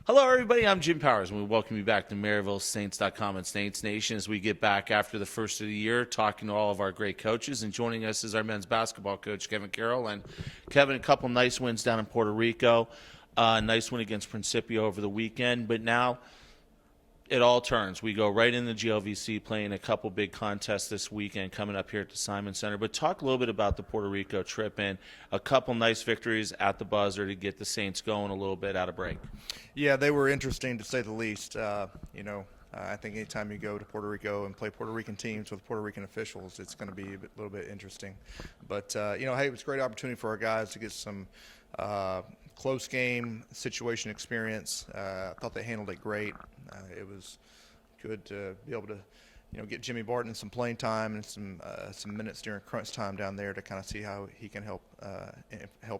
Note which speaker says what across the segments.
Speaker 1: Hello, everybody. I'm Jim Powers, and we welcome you back to MaryvilleSaints.com and Saints Nation as we get back after the first of the year, talking to all of our great coaches. And joining us is our men's basketball coach, Kevin Carroll. And Kevin, a couple nice wins down in Puerto Rico. Nice win against Principio over the weekend. But now it all turns. We go right into GLVC, playing a couple big contests this weekend coming up here at the Simon Center. But talk a little bit about the Puerto Rico trip and a couple nice victories at the buzzer to get the Saints going a little bit out of break.
Speaker 2: Yeah, they were interesting to say the least. I think anytime you go to Puerto Rico and play Puerto Rican teams with Puerto Rican officials, it's going to be a little bit interesting. But, hey, it was a great opportunity for our guys to get some close game situation experience. I thought they handled it great. It was good to be able to, get Jimmy Barton some playing time and some minutes during crunch time down there to kind of see how he can help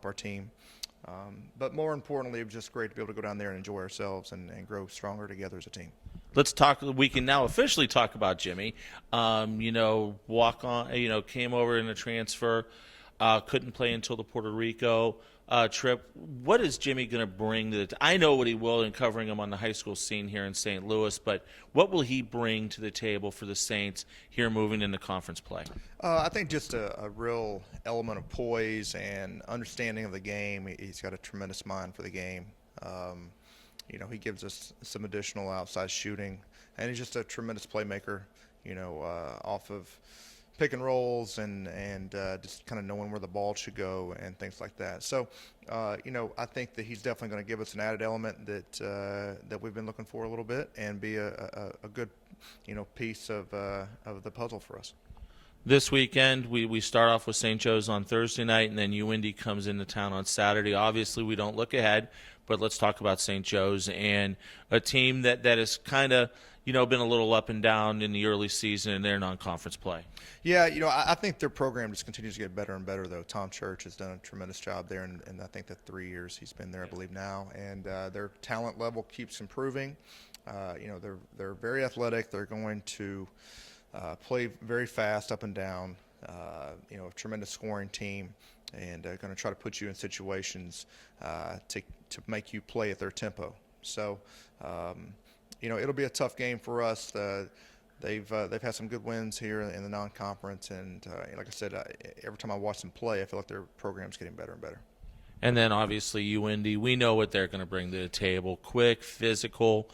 Speaker 2: our team. But more importantly, it was just great to be able to go down there and enjoy ourselves and grow stronger together as a team.
Speaker 1: Let's talk. We can now officially talk about Jimmy. Walk on. Came over in a transfer. Couldn't play until the Puerto Rico trip. What is Jimmy going to bring to the I know what he will in covering him on the high school scene here in St. Louis, but what will he bring to the table for the Saints here moving into conference play?
Speaker 2: I think just a real element of poise and understanding of the game. He's got a tremendous mind for the game. He gives us some additional outside shooting, and he's just a tremendous playmaker, off of pick and rolls and just kind of knowing where the ball should go and things like that. So, I think that he's definitely going to give us an added element that we've been looking for a little bit and be a good, piece of the puzzle for us.
Speaker 1: This weekend, we start off with St. Joe's on Thursday night, and then UIndy comes into town on Saturday. Obviously, we don't look ahead, but let's talk about St. Joe's and a team that has kind of been a little up and down in the early season in their non-conference play.
Speaker 2: Yeah, I think their program just continues to get better and better, though. Tom Church has done a tremendous job there, and I think the 3 years he's been there, I believe now, and their talent level keeps improving. They're very athletic. They're going to play very fast up and down. A tremendous scoring team, and going to try to put you in situations to make you play at their tempo. So, it'll be a tough game for us. They've had some good wins here in the non-conference, and like I said, every time I watch them play, I feel like their program's getting better and better.
Speaker 1: And then obviously UIndy, we know what they're going to bring to the table: quick, physical.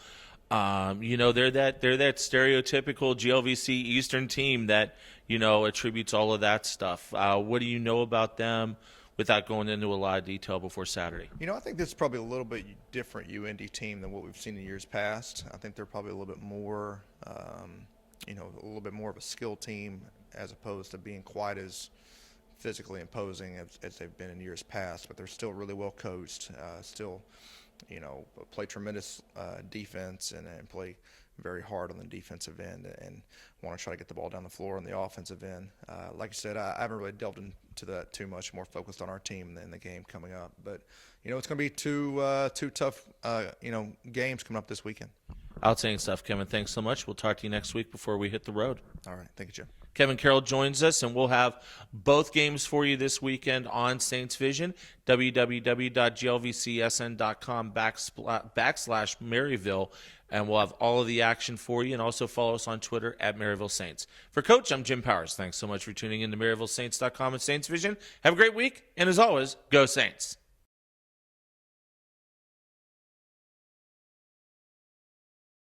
Speaker 1: They're that stereotypical GLVC Eastern team that attributes all of that stuff. What do you know about them, without going into a lot of detail before Saturday?
Speaker 2: I think this is probably a little bit different UIndy team than what we've seen in years past. I think they're probably a little bit more, a little bit more of a skill team as opposed to being quite as physically imposing as they've been in years past. But they're still really well coached, still, play tremendous defense and play very hard on the defensive end and want to try to get the ball down the floor on the offensive end. Like I said, I haven't really delved into that too much, more focused on our team than the game coming up. But, it's going to be two tough, games coming up this weekend.
Speaker 1: Outstanding stuff, Kevin. Thanks so much. We'll talk to you next week before we hit the road.
Speaker 2: All right. Thank you, Jim.
Speaker 1: Kevin Carroll joins us, and we'll have both games for you this weekend on Saints Vision, www.glvcsn.com/Maryville, and we'll have all of the action for you, and also follow us on Twitter at Maryville Saints. For Coach, I'm Jim Powers. Thanks so much for tuning in to MaryvilleSaints.com and Saints Vision. Have a great week, and as always, go Saints.